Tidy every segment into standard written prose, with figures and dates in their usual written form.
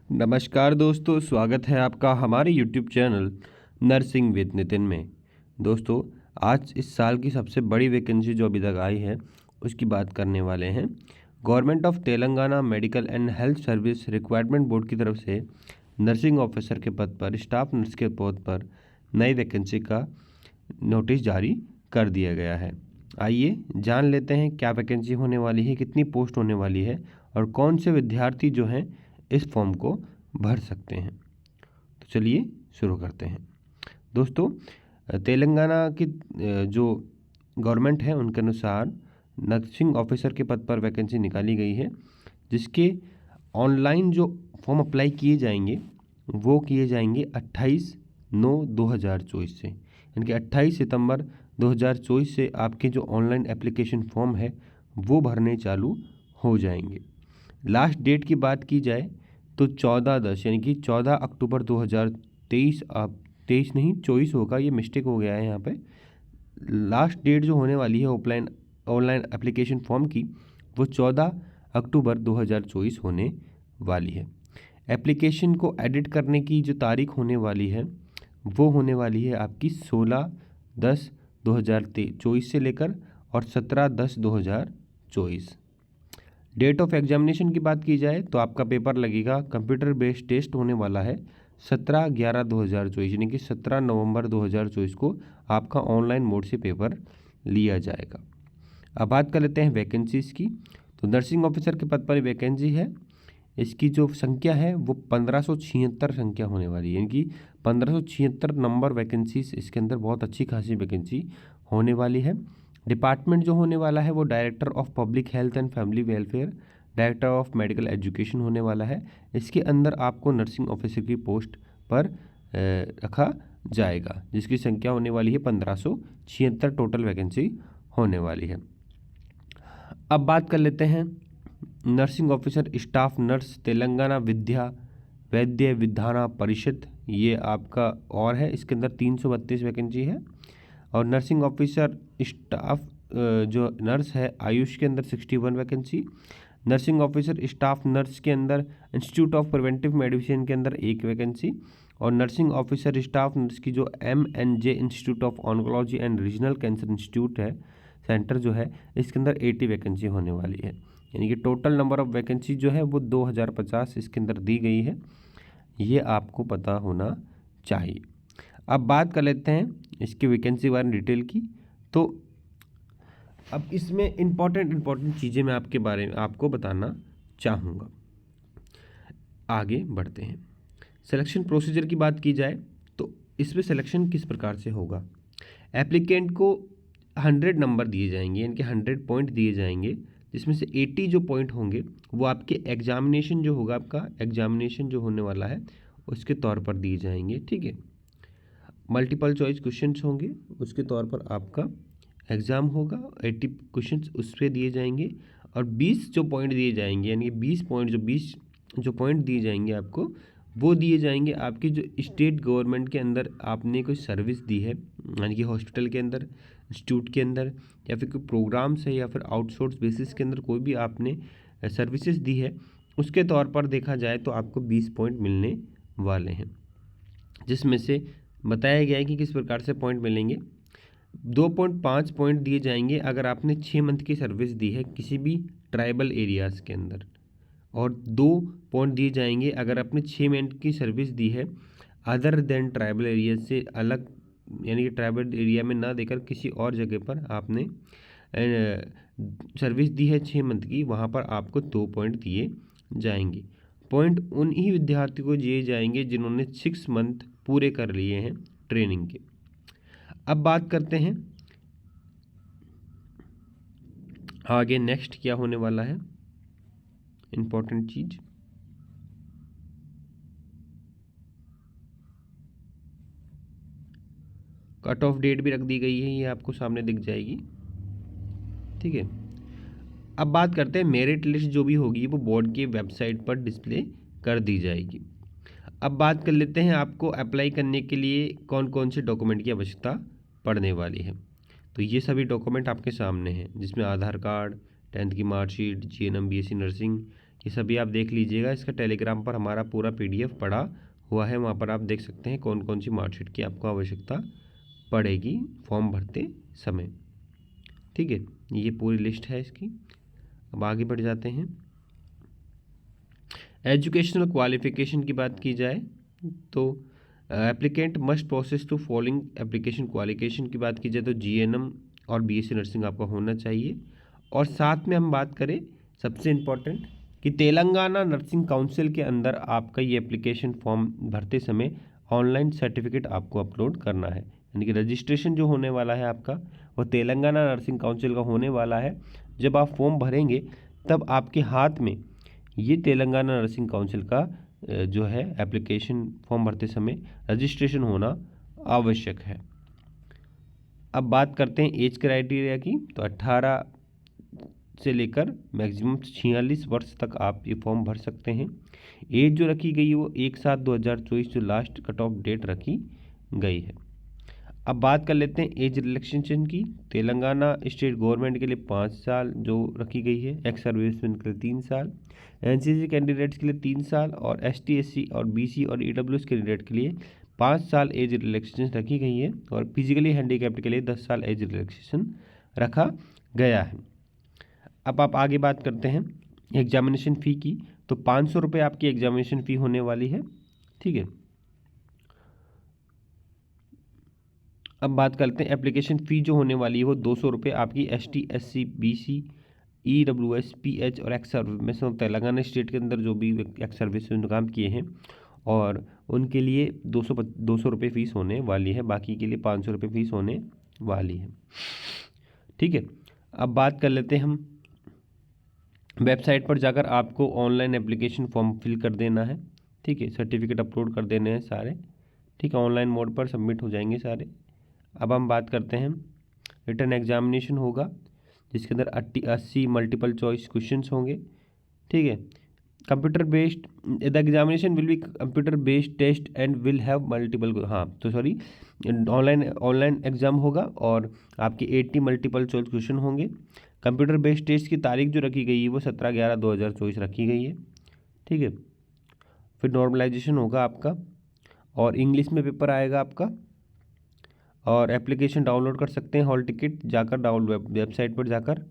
नमस्कार दोस्तों, स्वागत है आपका हमारे YouTube channel nursing with Nitin में। दोस्तों, आज इस साल की सबसे बड़ी वैकेंसी जो अभी तक आई है उसकी बात करने वाले हैं। Government of Telangana medical and health service requirement board की तरफ से नर्सिंग ऑफिसर के पद पर, स्टाफ नर्स के पद पर नई वैकेंसी का नोटिस जारी कर दिया गया है। आइए जान लेते हैं क्या वैकेंसी होने वाली है, कितनी पोस्ट होने वाली है और कौन से विद्यार्थी जो हैं इस फॉर्म को भर सकते हैं। तो चलिए शुरू करते हैं। दोस्तों, तेलंगाना की जो गवर्नमेंट है उनके अनुसार नर्सिंग ऑफिसर के पद पर वैकेंसी निकाली गई है, जिसके ऑनलाइन जो फॉर्म अप्लाई किए जाएंगे वो किए जाएंगे 28/9/2024 से, यानी कि 28 सितंबर 2024 से आपके जो ऑनलाइन एप्लीकेशन फॉर्म है वो भरने चालू हो जाएंगे। लास्ट डेट की बात की जाए तो 14/10 यानी कि 14 अक्टूबर 2023, आप 23 नहीं 24 होगा, ये मिस्टेक हो गया है यहाँ पे। लास्ट डेट जो होने वाली है ऑनलाइन एप्लीकेशन फॉर्म की वो 14 अक्टूबर 2024 होने वाली है। एप्लीकेशन को एडिट करने की जो तारीख होने वाली है वो होने वाली है आपकी 16/10/2024 से लेकर और 17/10/2024। डेट ऑफ एग्जामिनेशन की बात की जाए तो आपका पेपर लगेगा, कंप्यूटर बेस्ड टेस्ट होने वाला है 17/11/2024, यानी कि 17 नवंबर 2024 को आपका ऑनलाइन मोड से पेपर लिया जाएगा। अब बात कर लेते हैं वैकेंसीज की। तो नर्सिंग ऑफिसर के पद पर वैकेंसी है, इसकी जो संख्या है वो 1576 संख्या होने वाली है, यानी कि 1576 नंबर वैकेंसीज इसके अंदर, बहुत अच्छी खासी वैकेंसी होने वाली है। डिपार्टमेंट जो होने वाला है वो director of public health and family welfare, director of medical education होने वाला है। इसके अंदर आपको नर्सिंग ऑफिसर की पोस्ट पर रखा जाएगा, जिसकी संख्या होने वाली है 1576 टोटल वैकेंसी होने वाली है। अब बात कर लेते हैं nursing officer staff nurse Telangana वैद्य विधाना परिषद, ये आपका और है, इसके अंदर 332 वैकेंसी है। और नर्सिंग ऑफिसर स्टाफ जो नर्स है आयुष के अंदर 61 vacancy. Nursing officer staff nurse के अंदर इंस्टीट्यूट ऑफ प्रिवेंटिव मेडिसिन के अंदर 1 वैकेंसी। और नर्सिंग ऑफिसर स्टाफ नर्स की जो MNJ institute of oncology and regional cancer institute है, सेंटर जो है, इसके अंदर 80 वैकेंसी होने वाली है, यानी कि टोटल नंबर ऑफ वैकेंसी जो है वो 2050 इसके अंदर दी गई है। ये आपको पता होना चाहिए। अब बात कर लेते हैं इसकी वैकेंसी बारे में डिटेल की। तो अब इसमें इम्पॉर्टेंट चीज़ें मैं आपके बारे में आपको बताना चाहूँगा। आगे बढ़ते हैं। सिलेक्शन प्रोसीजर की बात की जाए तो इसमें सिलेक्शन किस प्रकार से होगा। एप्लीकेंट को 100 नंबर दिए जाएंगे, यानी कि 100 पॉइंट दिए जाएंगे, जिसमें से 80 जो पॉइंट होंगे वो आपके एग्जामिनेशन जो होगा, आपका एग्जामिनेशन जो होने वाला है उसके तौर पर दिए जाएंगे। ठीक है, मल्टीपल चॉइस क्वेश्चंस होंगे, उसके तौर पर आपका एग्ज़ाम होगा, 80 क्वेश्चंस उस पर दिए जाएंगे। और 20 जो पॉइंट दिए जाएंगे, यानी 20 जो पॉइंट दिए जाएंगे आपको, वो दिए जाएंगे आपकी जो स्टेट गवर्नमेंट के अंदर आपने कोई सर्विस दी है, यानी कि हॉस्पिटल के अंदर, इंस्टीट्यूट के अंदर, या फिर कोई प्रोग्राम्स है, या फिर आउटसोर्स बेसिस के अंदर कोई भी आपने सर्विसेज दी है, उसके तौर पर देखा जाए तो आपको 20 पॉइंट मिलने वाले हैं, जिसमें से बताया गया है कि किस प्रकार से पॉइंट मिलेंगे। 2.5 पॉइंट दिए जाएंगे अगर आपने 6 मंथ की सर्विस दी है किसी भी ट्राइबल एरियाज़ के अंदर, और 2 पॉइंट दिए जाएंगे अगर आपने 6 मंथ की सर्विस दी है अदर देन ट्राइबल एरिया से अलग, यानी कि ट्राइबल एरिया में ना देकर किसी और जगह पर आपने सर्विस दी है 6 मंथ की, वहाँ पर आपको 2 पॉइंट दिए जाएंगे। पॉइंट उन ही विद्यार्थियों को दिए जाएंगे जिन्होंने 6 मंथ पूरे कर लिए हैं ट्रेनिंग के। अब बात करते हैं आगे नेक्स्ट क्या होने वाला है, इम्पोर्टेंट चीज। कट ऑफ डेट भी रख दी गई है, ये आपको सामने दिख जाएगी। ठीक है, अब बात करते हैं मेरिट लिस्ट जो भी होगी वो बोर्ड की वेबसाइट पर डिस्प्ले कर दी जाएगी। अब बात कर लेते हैं आपको अप्लाई करने के लिए कौन कौन से डॉक्यूमेंट की आवश्यकता पड़ने वाली है। तो ये सभी डॉक्यूमेंट आपके सामने हैं, जिसमें आधार कार्ड, 10th की मार्कशीट, GNM BSc नर्सिंग ये सभी आप देख लीजिएगा। इसका टेलीग्राम पर हमारा पूरा PDF पड़ा हुआ है, वहाँ पर आप देख सकते हैं कौन कौन सी मार्कशीट की आपको आवश्यकता पड़ेगी फॉर्म भरते समय। ठीक है, ये पूरी लिस्ट है इसकी। अब आगे बढ़ जाते हैं। एजुकेशनल क्वालिफिकेशन की बात की जाए तो applicant must process to following application qualification की बात की जाए तो GNM और BSc नर्सिंग आपका होना चाहिए। और साथ में हम बात करें सबसे इम्पॉर्टेंट कि तेलंगाना नर्सिंग काउंसिल के अंदर आपका ये एप्लीकेशन फॉर्म भरते समय ऑनलाइन सर्टिफिकेट आपको अपलोड करना है, यानी कि रजिस्ट्रेशन जो होने वाला है आपका वो तेलंगाना नर्सिंग काउंसिल का होने वाला है। जब आप फॉर्म भरेंगे तब आपके हाथ में ये तेलंगाना नर्सिंग काउंसिल का जो है एप्लीकेशन फॉर्म भरते समय रजिस्ट्रेशन होना आवश्यक है। अब बात करते हैं एज क्राइटेरिया की, तो 18 से लेकर मैक्सिमम 46 वर्ष तक आप ये फॉर्म भर सकते हैं। एज जो रखी गई है वो 1/7/2024 जो लास्ट कट ऑफ डेट रखी गई है। अब बात कर लेते हैं एज रिलैक्सेशन की। तेलंगाना स्टेट गवर्नमेंट के लिए 5 साल जो रखी गई है, एक्स सर्विसमैन के लिए 3 साल, NCC कैंडिडेट्स के लिए 3 साल और ST SC और BC और EWS कैंडिडेट के लिए 5 साल एज रिलैक्सेशन रखी गई है और फिजिकली हैंडीकैप्ड के लिए 10 साल एज रिलैक्सेशन रखा गया है। अब आप आगे बात करते हैं एग्जामिनेशन फ़ी की, तो 500 रुपये आपकी एग्जामिनेशन फ़ी होने वाली है। ठीक है, अब बात करते हैं एप्लीकेशन फ़ी जो होने वाली है वो 200 रुपये आपकी ST SC BC EWS PH और एक्स सर्विस में से तेलंगाना स्टेट के अंदर जो भी एक्स सर्विस में काम किए हैं और उनके लिए 200 रुपये फ़ीस होने वाली है, बाकी के लिए 500 रुपये फ़ीस होने वाली है। ठीक है, अब बात कर लेते हैं हम वेबसाइट पर जाकर आपको ऑनलाइन एप्लीकेशन फॉर्म फिल कर देना है। ठीक है, सर्टिफिकेट अपलोड कर देने हैं सारे। ठीक है, ऑनलाइन मोड पर सबमिट हो जाएंगे सारे। अब हम बात करते हैं रिटन एग्जामिनेशन होगा जिसके अंदर 80 मल्टीपल चॉइस क्वेश्चंस होंगे। ठीक है, computer based the examination will be computer based test and will have multiple, हाँ तो सॉरी, ऑनलाइन एग्जाम होगा और आपके 80 मल्टीपल चॉइस क्वेश्चन होंगे। कंप्यूटर बेस्ड टेस्ट की तारीख जो रखी गई है वो 17/11/2024 रखी गई है। ठीक है, फिर नॉर्मलाइजेशन होगा आपका और इंग्लिश में पेपर आएगा आपका। और एप्लीकेशन डाउनलोड कर सकते हैं हॉल टिकट जाकर डाउनलोड वेबसाइट पर जाकर।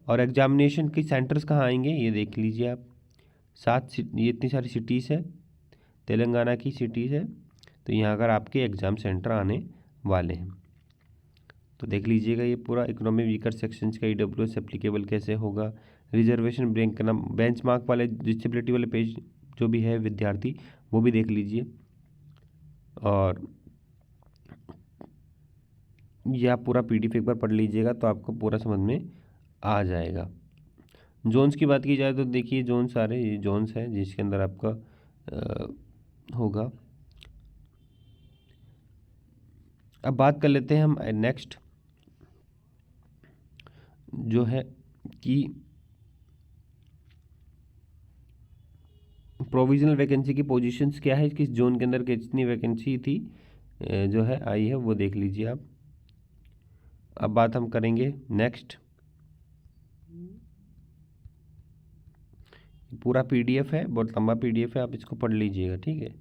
और एग्जामिनेशन की सेंटर्स कहाँ आएंगे ये देख लीजिए आप। 7 ये इतनी सारी सिटीज़ है, तेलंगाना की सिटीज़ है, तो यहाँ पर आपके एग्ज़ाम सेंटर आने वाले हैं। तो देख लीजिएगा ये पूरा इकोनॉमी वीकर सेक्शंस का EWS एप्लीकेबल कैसे होगा। रिजर्वेशन बैंक का नाम बेंचमार्क वाले डिसेबिलिटी वाले पेज जो भी है विद्यार्थी वो भी देख लीजिए। और यह आप पूरा PDF एक बार पढ़ लीजिएगा तो आपको पूरा समझ में आ जाएगा। जोन्स की बात की जाए तो देखिए जोन सारे ये जोन्स हैं जिसके अंदर आपका होगा। अब बात कर लेते हैं हम नेक्स्ट जो है कि प्रोविजनल वैकेंसी की पोजीशंस क्या है, किस जोन के अंदर कितनी वैकेंसी थी जो है आई है वो देख लीजिए आप। अब बात हम करेंगे नेक्स्ट, पूरा PDF है, बहुत लंबा PDF है, आप इसको पढ़ लीजिएगा। ठीक है,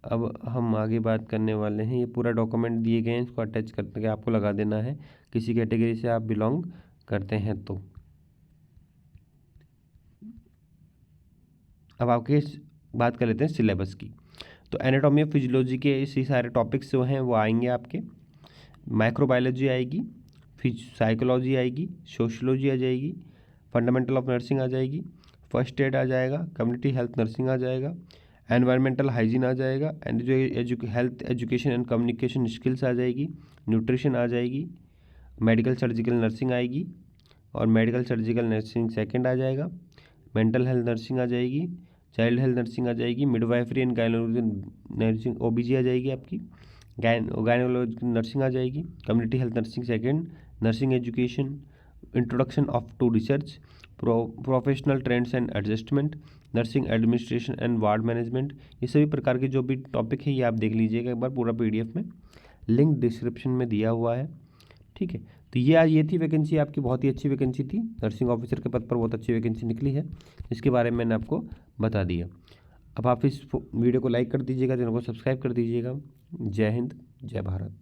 अब हम आगे बात करने वाले हैं। ये पूरा डॉक्यूमेंट दिए गए हैं, इसको अटैच करके आपको लगा देना है किसी कैटेगरी से आप बिलोंग करते हैं तो। अब आपके बात कर लेते हैं सिलेबस की, तो एनाटॉमी ऑफ फिजियोलॉजी के इसी सारे टॉपिक्स जो हैं वो आएंगे आपके। माइक्रोबायोलॉजी आएगी, साइकोलॉजी आएगी, सोशियोलॉजी आ जाएगी, फंडामेंटल ऑफ नर्सिंग आ जाएगी, फर्स्ट एड आ जाएगा, कम्युनिटी हेल्थ नर्सिंग आ जाएगा, एनवायरमेंटल हाइजीन आ जाएगा, एंड जो health education and communication skills आ जाएगी, न्यूट्रिशन आ जाएगी, मेडिकल सर्जिकल नर्सिंग आएगी और मेडिकल सर्जिकल नर्सिंग सेकंड आ जाएगा, मेंटल हेल्थ नर्सिंग आ जाएगी, चाइल्ड हेल्थ नर्सिंग आ जाएगी, midwifery and gynaecology nursing OBG आ जाएगी आपकी, गायनोलॉजी नर्सिंग आ जाएगी, community health nursing second, nursing education, introduction of to research, professional trends and adjustment, nursing administration and ward management. ये सभी प्रकार के जो भी टॉपिक है ये आप देख लीजिएगा एक बार पूरा PDF में, लिंक डिस्क्रिप्शन में दिया हुआ है। ठीक है, तो ये थी वैकेंसी आपकी, बहुत ही अच्छी वैकेंसी थी, नर्सिंग ऑफिसर के पद पर बहुत अच्छी वैकेंसी निकली है, इसके बारे में मैंने आपको बता दिया। अब आप इस वीडियो को लाइक कर दीजिएगा, चैनल को सब्सक्राइब कर दीजिएगा। जय हिंद, जय भारत।